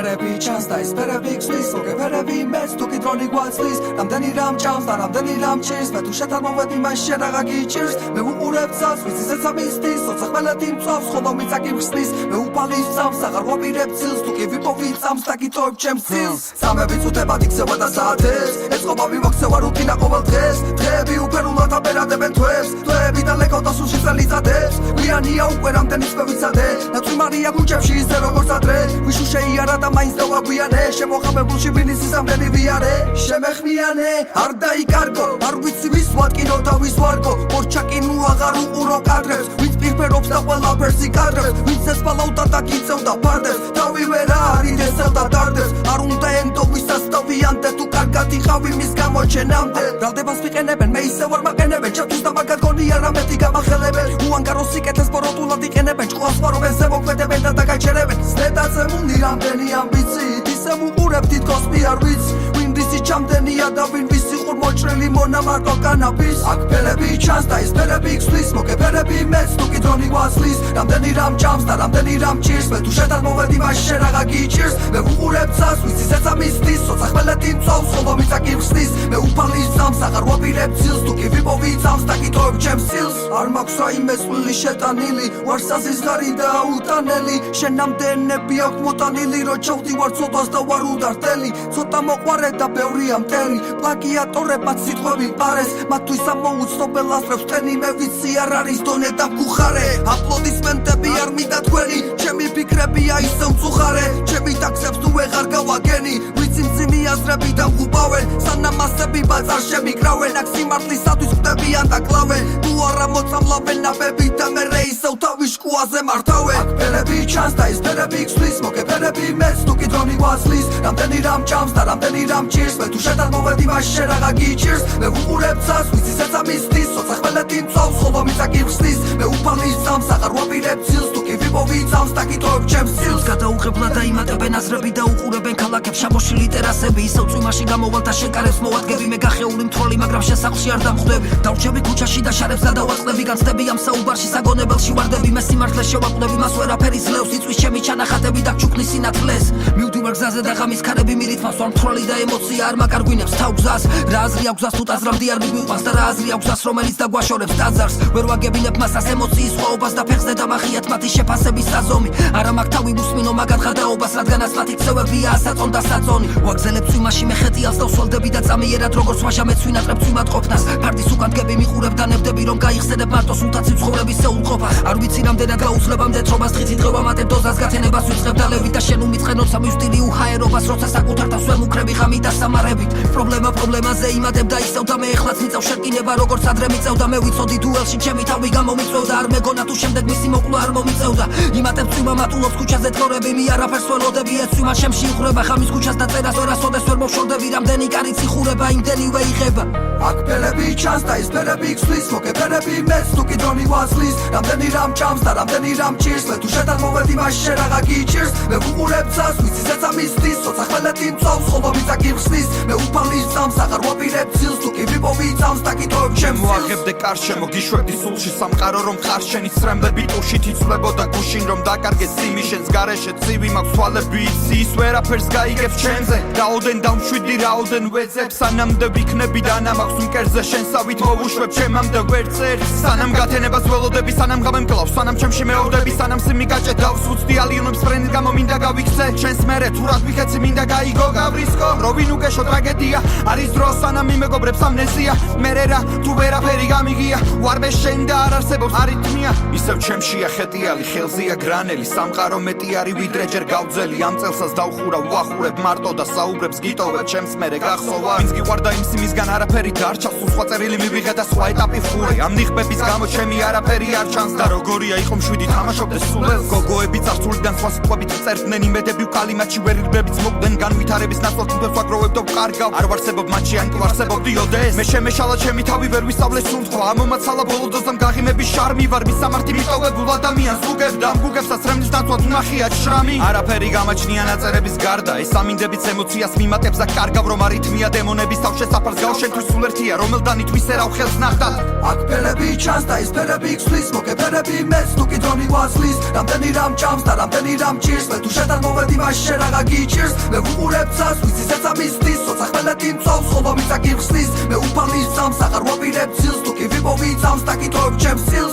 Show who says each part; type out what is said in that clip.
Speaker 1: ფერები ჩანს და ეს ფერები ქსვლის მოგეფერები მეც თუ კი დრონი გვაცლის რამდენი რამ ჭამს და რამდენი რამ ჭირს მე თუ შეთანმოვედი მას შენ რაღა გიჭირს მე უყურებ ცას ვიცი ზეცამისთვის ოცა ხმელეთი მწავს ხოლო მიწაკი ხსნის მე უფალი წამს აღარ ვაპირებ ცილს თუ კი ვიპოვი წამს და გიტოვებ ჩემს ცილს სამები წუთებად იქცევა და საათებს ეწყობავი მოქცევა რუტინა ყოველ დღეს დღეები უფერულად აბერადებენ თვეებს თვეები და ლეკო და სულში წელიწადებს გვიანია უკვე რამდენი თვე ვიცადე ნაცვიმარია ქუჩებში ისე როგორც ადრე ვიშუ შეიარა და მაინც დავაგვიანე შემოხამებულში ბინისის ამდენი ვიარე შემეხმიანე არ დაიკარგო არ ვიცი ვის ვატკინო და ვის ვარგო მორჩაკინუ აღარ უყურო კადრებს ვინც პირფერობს და ყველაფერს იკადრებს ვინც ესპალავდა და გიწევდა ფარდებს თავი ვერ არის ესევდა დარდებს არ უნდა ენდო ვისასწავლიანდე თუ კარგად იყავი მის გამოჩენამდე ბრალდებას ვიყენებენ მე ისე ვარ მაყენებენ ჩემთვის და მაგად გონია რამეთი გამახელებენ უანგარო სიკეთეს ბოროტულად იყენებენ ჭყოს ვარობენ ზემოქმედებენ და დაგაჩერებენ ზედაცემული რამდენი ამბიციით ისე ვუყურებ თითქოს მე არ ვიცი ვინ ვისი ჩამდენია და ვინ ვისი ყურ მოჭრილი მონამარკო კანაფის აქ ფერები ჩანს და ეს ფერები ქსვლის მოგეფერები მეც თუ კი დრონი გვაცლის რამდენი რამ ჭამს და რამდენი რამ ჭირს მე თუ შეთანმოვედი მას შენ რაღა გიჭირს მე ვუყურებ ცას ვიცი ზეცამისთვის ოცა ხმელეთი მწავს ხოლო მიწაკი ხსნის მე უფალი წამს აღარ ვაპირებ ცილს თუ კი ვიპოვი წამს და გიტოვებ ჩემს ცილს არ მაქვს რაიმე წვლილი შეტანილი ვარ საზიზღარი და აუტანელი შენამდენები აქვს მოტანილი რო ჩავდივარ ცოტას და ვარ უდართელი ცოტა მოყვარე და ბევრია მტერი პლაგიატორებად სიტყვები პარეს მათთვის ამოუცნობელ ასრებს ტენი მე ვიცი არ არის დონე და მგუხარე აპლოდისმენტები არ მინდა თქვენი ჩემი ფიქრებია ისე მწუხარე ჩემი ტაქსებს თუ ვეღარ გავაგენი ვიცი მძიმე აზრები და ვღუპავენ სანამ ასები ბაზარ შემიკრავენ აქ სიმართლისათვის ხვდებიან და კლავენ თუ არა მოწამლავენ ნაბები და მე ისევ თავის შკუაზე მართავენ აქ ფერები ჩანს და ეს ფერები ქსვლის მოგეფერები მეც თუ კი დრონი გვაცლის რამდენი რამ ჭამს და რამდენი რამ ჭირს მე თუ შეთანმოვედი მას შენ რაღა გიჭირს მე ვუყურებ ცას ვიცი ზეცამისთვის ოცა ხმელეთი მწავს ხოლო მიწაკი ხსნის მე უფალი წამს აღარ ვაპირებ ცილს თუ კი ვიპოვი წამს და გიტოვებ ჩემს ცილს გადაუღებლად დაიმატებენ აზრები და უყურებენ ქალაქებს შაბოშილი ტერასები ისევ წვიმაში გამოვალ და შეკარებს მოვადგები მე გახეული მთვრალი მაგრამ შესაძლში არ დამხვდები დავჭები ქუჩაში და შარებს და დავაწყდები განცდები ამ საუბარში საგონებელში ვარდები მე სიმართლეს შევაყდები მას ვერაფერი ძლევს იწვის ჩემი ჩანახატები და ჩუქნის სინათლეს მივდივარ გზაზე და ღამის ქარები მირითმავს ვარ მთვრალი და ემოცია არ მაკარგვინებს თავ გზას რა აზრი აქვს გზას თუ ტაზრამდი არ მიგვიყვანს და რა აზრი აქვს გზას რომელიც დაგვაშორებს ტაძარს ვერ ვაგებინებ მასას ემოციის სხვაობას და ფეხზე დამახიათ მათი შეფასების საზომი არა მაქვს თავი უსმინო მაგად ხადაობას რადგანაც მათი ქცევებია ასაწონ და საწონი ვაგზელებ წვიმაში მე ხეტიალს და ვსვოლდები და წამიერად როგორც ვაჟა მეც ვინატრებ წვიმად ყოფნას ფარდის უკან დგები მიყურებ და ნებდები რომ გაიხსენებ მარტო სულთაცი ცხოვრების სეულყოფა არ ვიცი რამდენად გაუძლებ ამდეთრობას დღითი დღევამატებ დოზას გათენებას ვიწყებ და ლევით და შენ უმიწყენოთ სამი სტილი უჰაერობას როცა საკუთარ თავს ვერ მუქრები ღამით და სამარებით პრობლემაზე იმატებ და ისევ და მე ეხლაც მიწევ შეკინება როგორც ადრე მიწევდა მე ვიცოდი დუელში ჩემი თავი გამომიწევდა არ მეგონა თუ შემდეგ მისი მოკვლა არ მომიწევდა იმატებ წვიმა მატულობს ქუჩაზე თორები მე არაფერს ველოდები ეს წვიმა შემში იხურება ხამის ქუჩას და წერას ვერასოდეს ვერ მოვშორდები რამდენი კარიც იხურება იმდენივე იღება აქ ფერები ჩანს და ეს ფერები ქსვლის მოგეფერები მეც თუ კი დრონი გვაცლის რამდენი რამ ჭამს და რამდენი რამ ჭირს მე თუ შეთანმოვედი მას შენ რაღა გიჭირს მე ვუყურებ ცას ვიცი ზეცამისთვის ოცა ხმელეთი მწავს ხოლო მიწაკი ხსნის მე უფალი წამს აღარ ვაპირებ ცილს თუ კი ვიპოვი წამს და გიტოვებ ჩემს მოაღებდე კარშემო გიშვებდი სულში სამყარო რომ ხარ შენი ცრემლები ტუშით იცვლებოდა გუშინ რომ დაკარგე სიმი შენს გარეშე ცივი მაქვს თვალები იცის ვერაფერს გაიგებს ჩემზე რაოდენ დავშვიდი რაოდენ ვეძებ სანამდე ვიქნები დანამახს მკერზე შენსავით მოვუშვებ ჩემამდე ვერცერთ სანამ გათენებას ველოდები სანამ გამემკლავს სანამ ჩემში მეორდები სანამ სიმი გაჭე დავს უცდი ალიონებს ფრენის გამო მინდა გავიქცე ჩვენს მერე თუ რად ვიხეცი მინდა გაიგო გავრისკო რო ვინ უკეშო ტრაგედია არის დრო სანამ მიმეგობრებს ამნეზია მერე რა თუ ვერაფერი გამიგია ვარბე შენ და არ არსებობს არითმია ისევ ჩემშია ხეტიალი ხელზეა გრანელი სამყარო მეტი არის ვიდრე ჯერ გავძელი ამ წელსაც დავხურა ვახურებ მარტო და საუბრებს გიტოვებ ჩემს მერე გახსოვა ვინც გიყვარდა იმ სიმისგან არაფერი დარჩა სულ სხვა წერილი მივიღე და სხვა ეტაპი ვხურე ამ ნიღბების გამო ჩემი არაფერი არ ჩანს და როგორია იყო მშვიდი თამაშობდეს სულელს გოგოები წარსულიდან სხვა სიტყვებით წერდნენ იმედები ვკალიმატში ვერ ირბებიც მოგდნენ განვითარების ნაცვლად თუნდაც ვაგროვებ და ვკარგავ არ ვარსებობ მათში ან თუ ვარსებობდიოდეს მე შემეშალა ჩემი თავი ვერ ვისწავლე სუნთქვა ამომაცალა ბოლო დოზამ გაღიმების შარმი ვარ მის სამართი მიტოვებულ ადამიანს უგებ და მგუგებსაც რემნის ნაცვლად უნახიათ შრამი არაფერი გამაჩნია ნაწერების გარდა ეს ამინდებით ემოციას მიმატებს და კარგავ რომ არითმია დემონების თავშესაფარს გავ შენთვის სულ ერთია რომელდანით ვისერავ ხელს ნახტად აქ ფერები ჩანს და ეს ფერები ქსვლის მოგეფერები მეც თუ კი დრონი გვაცლის რამდენი რამ ჭამს და რამდენი რამ ჭირს მე თუ შეტან მოვედი მას შენ რაღა გიჭირს მე ვუყურებ ცას ვიცი ზეცა მისთვის სოცა ხმელეთი მწავს ხობა მიწა გიხსნის მე უფალს ძამს აღარ ვაპირებ ძილს თუ კი ვიპოვი ძამს და კითხვებ ჩემს სილს